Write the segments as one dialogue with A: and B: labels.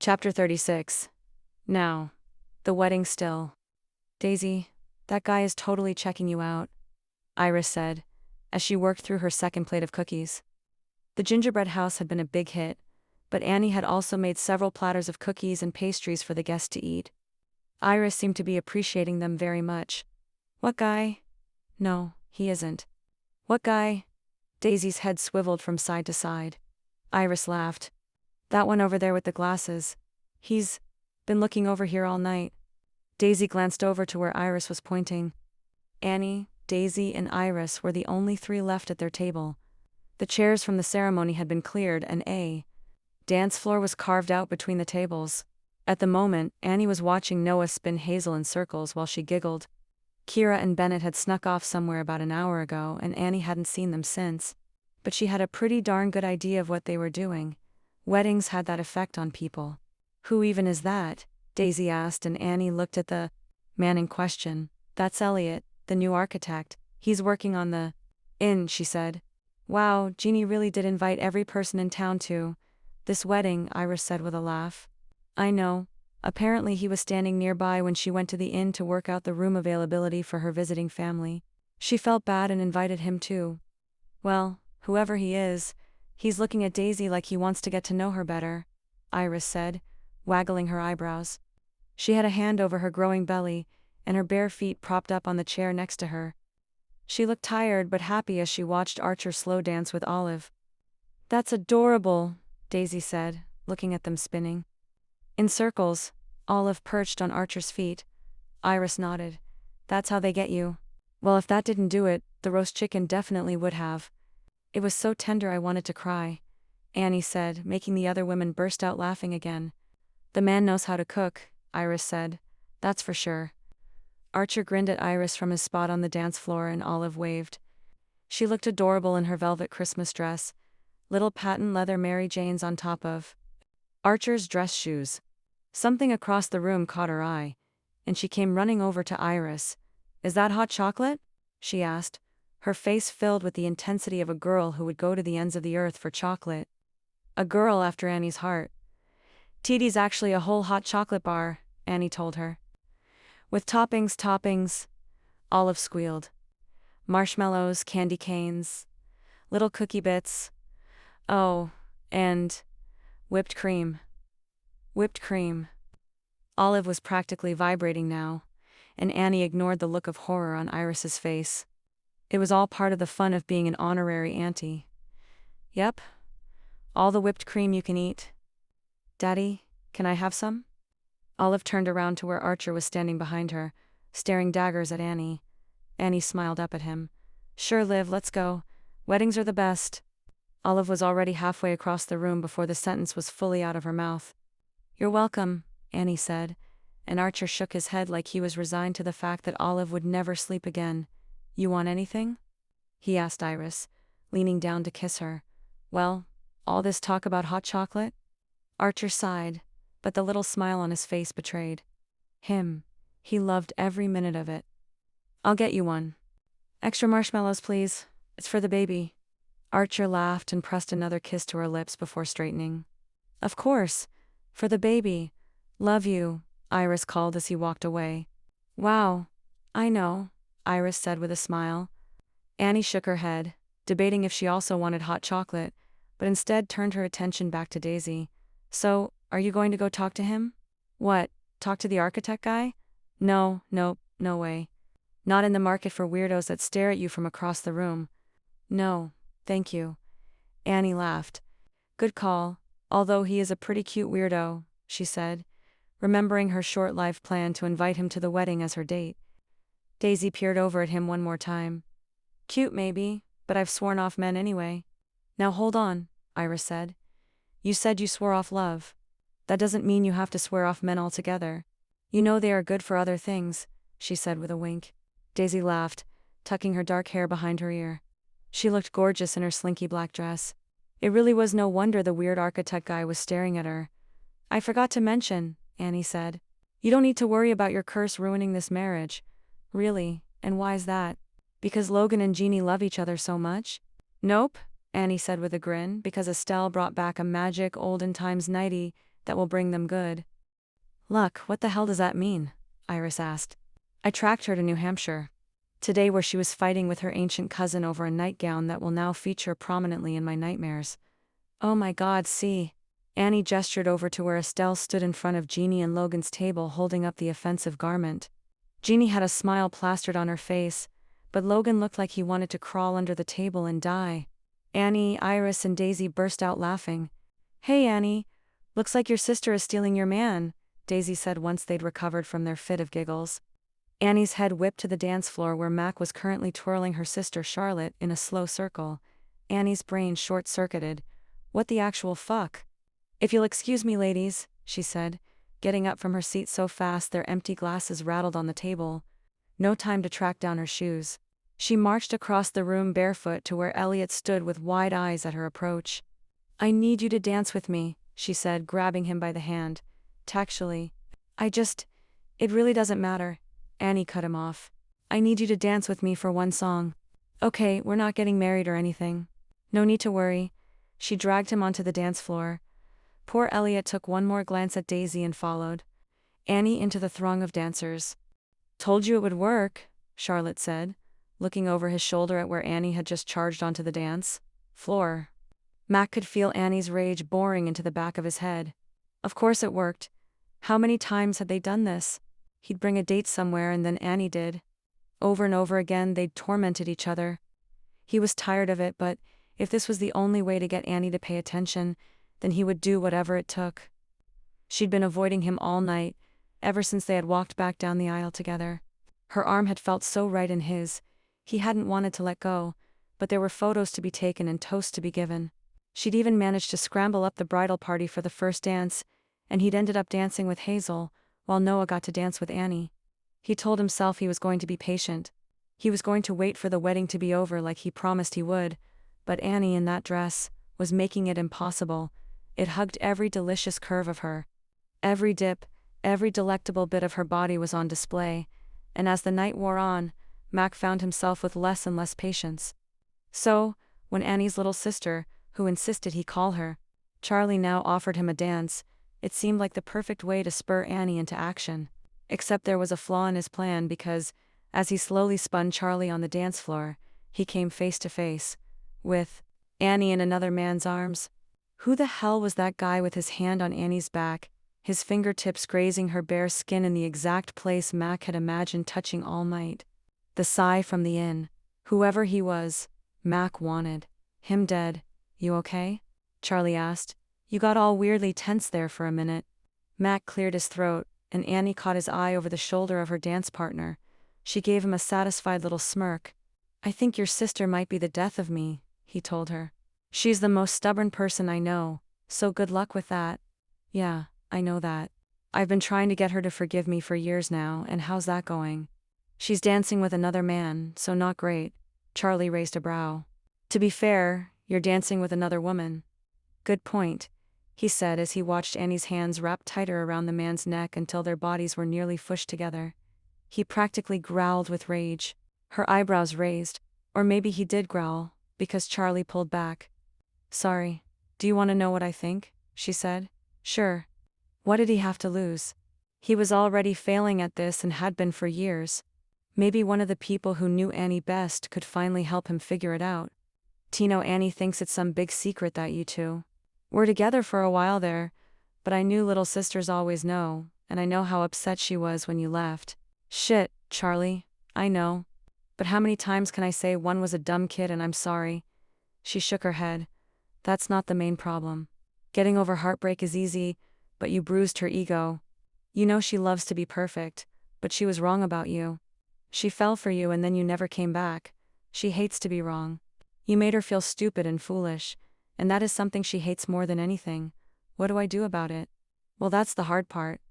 A: Chapter 36. Now. The wedding still. Daisy, that guy is totally checking you out, Iris said, as she worked through her second plate of cookies. The gingerbread house had been a big hit, but Annie had also made several platters of cookies and pastries for the guests to eat. Iris seemed to be appreciating them very much. What guy? No, he isn't. What guy? Daisy's head swiveled from side to side. Iris laughed. That one over there with the glasses. He's been looking over here all night. Daisy glanced over to where Iris was pointing. Annie, Daisy, and Iris were the only three left at their table. The chairs from the ceremony had been cleared and a dance floor was carved out between the tables. At the moment, Annie was watching Noah spin Hazel in circles while she giggled. Kira and Bennett had snuck off somewhere about an hour ago and Annie hadn't seen them since. But she had a pretty darn good idea of what they were doing. Weddings had that effect on people. Who even is that? Daisy asked, and Annie looked at the man in question. That's Elliot, the new architect. He's working on the inn, she said. Wow, Jeannie really did invite every person in town to this wedding, Iris said with a laugh. I know. Apparently he was standing nearby when she went to the inn to work out the room availability for her visiting family. She felt bad and invited him too. Well, whoever he is, he's looking at Daisy like he wants to get to know her better, Iris said, waggling her eyebrows. She had a hand over her growing belly, and her bare feet propped up on the chair next to her. She looked tired but happy as she watched Archer slow dance with Olive. That's adorable, Daisy said, looking at them spinning. In circles, Olive perched on Archer's feet. Iris nodded. That's how they get you. Well, if that didn't do it, the roast chicken definitely would have. It was so tender I wanted to cry, Annie said, making the other women burst out laughing again. The man knows how to cook, Iris said. That's for sure. Archer grinned at Iris from his spot on the dance floor and Olive waved. She looked adorable in her velvet Christmas dress, little patent leather Mary Janes on top of Archer's dress shoes. Something across the room caught her eye, and she came running over to Iris. Is that hot chocolate? She asked, her face filled with the intensity of a girl who would go to the ends of the earth for chocolate. A girl after Annie's heart. TD's actually a whole hot chocolate bar, Annie told her. With toppings, Olive squealed. Marshmallows, candy canes, little cookie bits. Oh, and whipped cream. Whipped cream. Olive was practically vibrating now, and Annie ignored the look of horror on Iris's face. It was all part of the fun of being an honorary auntie. Yep. All the whipped cream you can eat. Daddy, can I have some? Olive turned around to where Archer was standing behind her, staring daggers at Annie. Annie smiled up at him. Sure, Liv, let's go. Weddings are the best. Olive was already halfway across the room before the sentence was fully out of her mouth. You're welcome, Annie said, and Archer shook his head like he was resigned to the fact that Olive would never sleep again. You want anything? He asked Iris, leaning down to kiss her. Well, all this talk about hot chocolate? Archer sighed, but the little smile on his face betrayed him. He loved every minute of it. I'll get you one. Extra marshmallows, please. It's for the baby. Archer laughed and pressed another kiss to her lips before straightening. Of course. For the baby. Love you, Iris called as he walked away. Wow. I know, Iris said with a smile. Annie shook her head, debating if she also wanted hot chocolate, but instead turned her attention back to Daisy. So, are you going to go talk to him? What, talk to the architect guy? No way. Not in the market for weirdos that stare at you from across the room. No, thank you. Annie laughed. Good call, although he is a pretty cute weirdo, she said, remembering her short-lived plan to invite him to the wedding as her date. Daisy peered over at him one more time. Cute maybe, but I've sworn off men anyway. Now hold on, Iris said. You said you swore off love. That doesn't mean you have to swear off men altogether. You know they are good for other things, she said with a wink. Daisy laughed, tucking her dark hair behind her ear. She looked gorgeous in her slinky black dress. It really was no wonder the weird architect guy was staring at her. I forgot to mention, Annie said. You don't need to worry about your curse ruining this marriage. Really, and why's that? Because Logan and Jeannie love each other so much? Nope, Annie said with a grin, because Estelle brought back a magic olden times nightie that will bring them good luck. What the hell does that mean? Iris asked. I tracked her to New Hampshire today, where she was fighting with her ancient cousin over a nightgown that will now feature prominently in my nightmares. Oh my God, see. Annie gestured over to where Estelle stood in front of Jeannie and Logan's table holding up the offensive garment. Jeannie had a smile plastered on her face, but Logan looked like he wanted to crawl under the table and die. Annie, Iris, and Daisy burst out laughing. Hey Annie, looks like your sister is stealing your man, Daisy said once they'd recovered from their fit of giggles. Annie's head whipped to the dance floor where Mac was currently twirling her sister Charlotte in a slow circle. Annie's brain short-circuited. What the actual fuck? If you'll excuse me, ladies, she said, getting up from her seat so fast their empty glasses rattled on the table. No time to track down her shoes. She marched across the room barefoot to where Elliot stood with wide eyes at her approach. I need you to dance with me, she said, grabbing him by the hand. Tactfully. It really doesn't matter. Annie cut him off. I need you to dance with me for one song. Okay, we're not getting married or anything. No need to worry. She dragged him onto the dance floor. Poor Elliot took one more glance at Daisy and followed Annie into the throng of dancers. Told you it would work, Charlotte said, looking over his shoulder at where Annie had just charged onto the dance floor. Mac could feel Annie's rage boring into the back of his head. Of course it worked. How many times had they done this? He'd bring a date somewhere and then Annie did. Over and over again they'd tormented each other. He was tired of it, but if this was the only way to get Annie to pay attention, then he would do whatever it took. She'd been avoiding him all night, ever since they had walked back down the aisle together. Her arm had felt so right in his. He hadn't wanted to let go, but there were photos to be taken and toasts to be given. She'd even managed to scramble up the bridal party for the first dance, and he'd ended up dancing with Hazel, while Noah got to dance with Annie. He told himself he was going to be patient. He was going to wait for the wedding to be over like he promised he would, but Annie in that dress was making it impossible. It hugged every delicious curve of her. Every dip, every delectable bit of her body was on display, and as the night wore on, Mac found himself with less and less patience. So, when Annie's little sister, who insisted he call her Charlie, now offered him a dance, it seemed like the perfect way to spur Annie into action. Except there was a flaw in his plan because, as he slowly spun Charlie on the dance floor, he came face to face with Annie in another man's arms. Who the hell was that guy with his hand on Annie's back, his fingertips grazing her bare skin in the exact place Mac had imagined touching all night? The sigh from the inn. Whoever he was, Mac wanted him dead. You okay? Charlie asked. You got all weirdly tense there for a minute. Mac cleared his throat, and Annie caught his eye over the shoulder of her dance partner. She gave him a satisfied little smirk. I think your sister might be the death of me, he told her. She's the most stubborn person I know, so good luck with that. Yeah, I know that. I've been trying to get her to forgive me for years now, and how's that going? She's dancing with another man, so not great. Charlie raised a brow. To be fair, you're dancing with another woman. Good point, he said as he watched Annie's hands wrap tighter around the man's neck until their bodies were nearly pushed together. He practically growled with rage. Her eyebrows raised, or maybe he did growl, because Charlie pulled back. Sorry. Do you want to know what I think? She said. Sure. What did he have to lose? He was already failing at this and had been for years. Maybe one of the people who knew Annie best could finally help him figure it out. Tino, Annie thinks it's some big secret that you two were together for a while there, but I knew little sisters always know, and I know how upset she was when you left. Shit, Charlie, I know. But how many times can I say one was a dumb kid and I'm sorry? She shook her head. That's not the main problem. Getting over heartbreak is easy, but you bruised her ego. You know she loves to be perfect, but she was wrong about you. She fell for you and then you never came back. She hates to be wrong. You made her feel stupid and foolish, and that is something she hates more than anything. What do I do about it? Well, that's the hard part.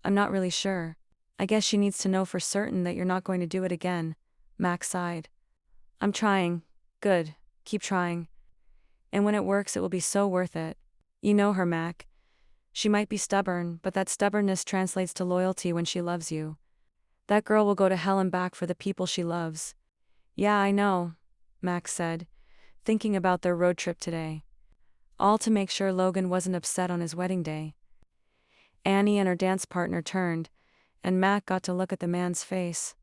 A: I'm not really sure. I guess she needs to know for certain that you're not going to do it again. Max sighed. I'm trying. Good. Keep trying. And when it works, it will be so worth it. You know her, Mac. She might be stubborn, but that stubbornness translates to loyalty when she loves you. That girl will go to hell and back for the people she loves. Yeah, I know, Max said, thinking about their road trip today. All to make sure Logan wasn't upset on his wedding day. Annie and her dance partner turned, and Mac got to look at the man's face.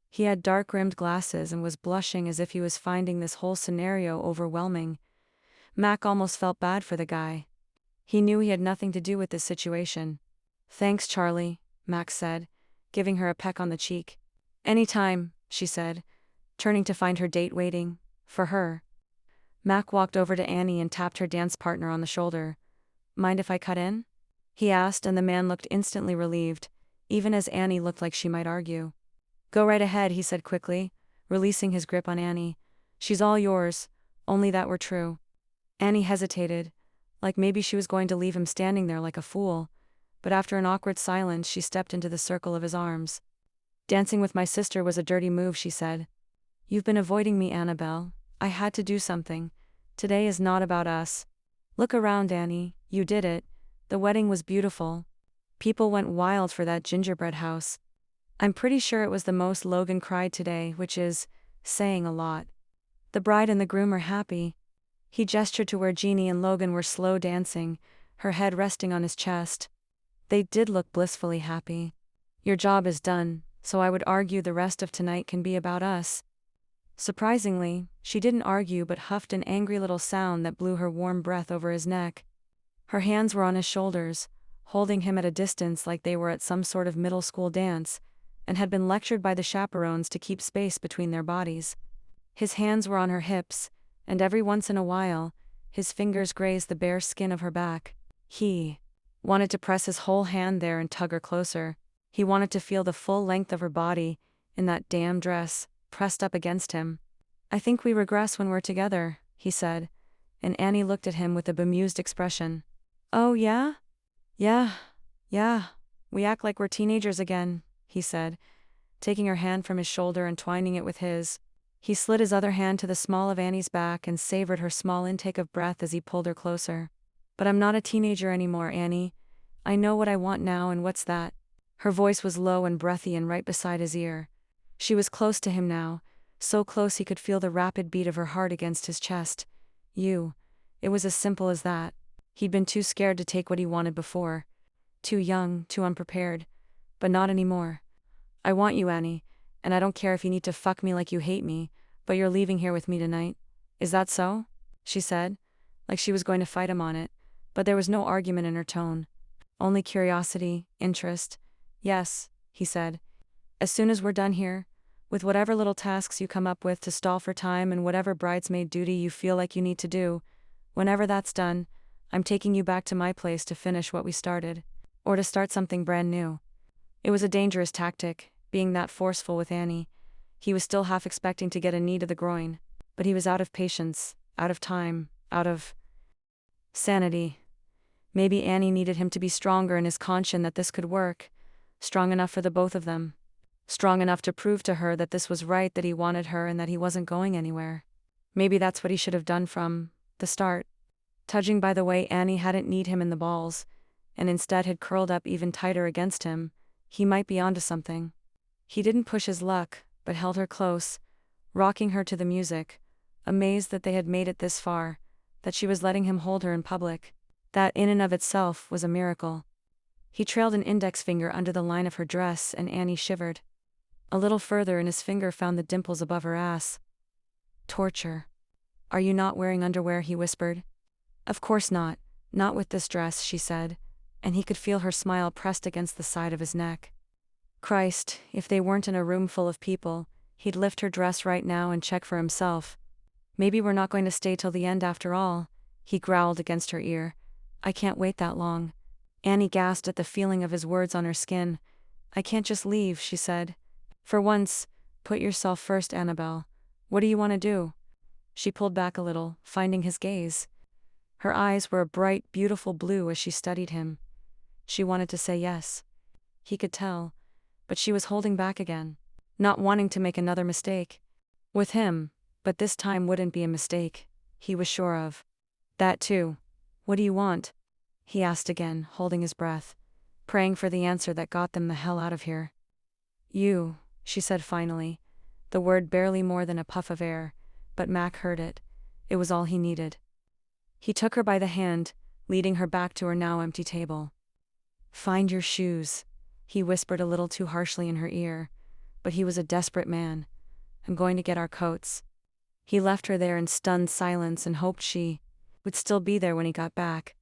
A: He had dark-rimmed glasses and was blushing as if he was finding this whole scenario overwhelming. Mac almost felt bad for the guy. He knew he had nothing to do with this situation. "Thanks, Charlie," Mac said, giving her a peck on the cheek. "Anytime," she said, turning to find her date waiting for her. Mac walked over to Annie and tapped her dance partner on the shoulder. "Mind if I cut in?" he asked, and the man looked instantly relieved, even as Annie looked like she might argue. "Go right ahead," he said quickly, releasing his grip on Annie. "She's all yours, only that were true." Annie hesitated, like maybe she was going to leave him standing there like a fool, but after an awkward silence she stepped into the circle of his arms. "Dancing with my sister was a dirty move," she said. "You've been avoiding me, Annabelle. I had to do something. Today is not about us. Look around, Annie, you did it. The wedding was beautiful. People went wild for that gingerbread house. I'm pretty sure it was the most Logan cried today, which is saying a lot. The bride and the groom are happy." He gestured to where Jeannie and Logan were slow dancing, her head resting on his chest. "They did look blissfully happy. Your job is done, so I would argue the rest of tonight can be about us." Surprisingly, she didn't argue but huffed an angry little sound that blew her warm breath over his neck. Her hands were on his shoulders, holding him at a distance like they were at some sort of middle school dance, and had been lectured by the chaperones to keep space between their bodies. His hands were on her hips, and every once in a while, his fingers grazed the bare skin of her back. He wanted to press his whole hand there and tug her closer. He wanted to feel the full length of her body, in that damn dress, pressed up against him. "I think we regress when we're together," he said, and Annie looked at him with a bemused expression. "Oh yeah? Yeah. We act like we're teenagers again," he said, taking her hand from his shoulder and twining it with his. He slid his other hand to the small of Annie's back and savored her small intake of breath as he pulled her closer. "But I'm not a teenager anymore, Annie. I know what I want now, and what's that?" Her voice was low and breathy and right beside his ear. She was close to him now, so close he could feel the rapid beat of her heart against his chest. "You." It was as simple as that. He'd been too scared to take what he wanted before. Too young, too unprepared. But not anymore. "I want you, Annie, and I don't care if you need to fuck me like you hate me, but you're leaving here with me tonight. Is that so?" she said, like she was going to fight him on it, but there was no argument in her tone. Only curiosity, interest. "Yes," he said. "As soon as we're done here, with whatever little tasks you come up with to stall for time and whatever bridesmaid duty you feel like you need to do, whenever that's done, I'm taking you back to my place to finish what we started, or to start something brand new." It was a dangerous tactic, being that forceful with Annie. He was still half expecting to get a knee to the groin, but he was out of patience, out of time, out of sanity. Maybe Annie needed him to be stronger in his conscience that this could work, strong enough for the both of them. Strong enough to prove to her that this was right, that he wanted her and that he wasn't going anywhere. Maybe that's what he should have done from the start. Judging by the way Annie hadn't kneed him in the balls, and instead had curled up even tighter against him, he might be onto something. He didn't push his luck, but held her close, rocking her to the music, amazed that they had made it this far, that she was letting him hold her in public. That in and of itself was a miracle. He trailed an index finger under the line of her dress and Annie shivered. A little further and his finger found the dimples above her ass. "Torture. Are you not wearing underwear?" he whispered. "Of course not. Not with this dress," she said, and he could feel her smile pressed against the side of his neck. Christ, if they weren't in a room full of people, he'd lift her dress right now and check for himself. "Maybe we're not going to stay till the end after all," he growled against her ear. "I can't wait that long." Annie gasped at the feeling of his words on her skin. "I can't just leave," she said. "For once, put yourself first, Annabelle. What do you want to do?" She pulled back a little, finding his gaze. Her eyes were a bright, beautiful blue as she studied him. She wanted to say yes. He could tell, but she was holding back again, not wanting to make another mistake. With him, but this time wouldn't be a mistake, he was sure of. "That too. What do you want?" he asked again, holding his breath, praying for the answer that got them the hell out of here. "You," she said finally, the word barely more than a puff of air, but Mac heard it. It was all he needed. He took her by the hand, leading her back to her now empty table. Find your shoes, he whispered a little too harshly in her ear, but he was a desperate man. I'm going to get our coats. He left her there in stunned silence and hoped she would still be there when he got back.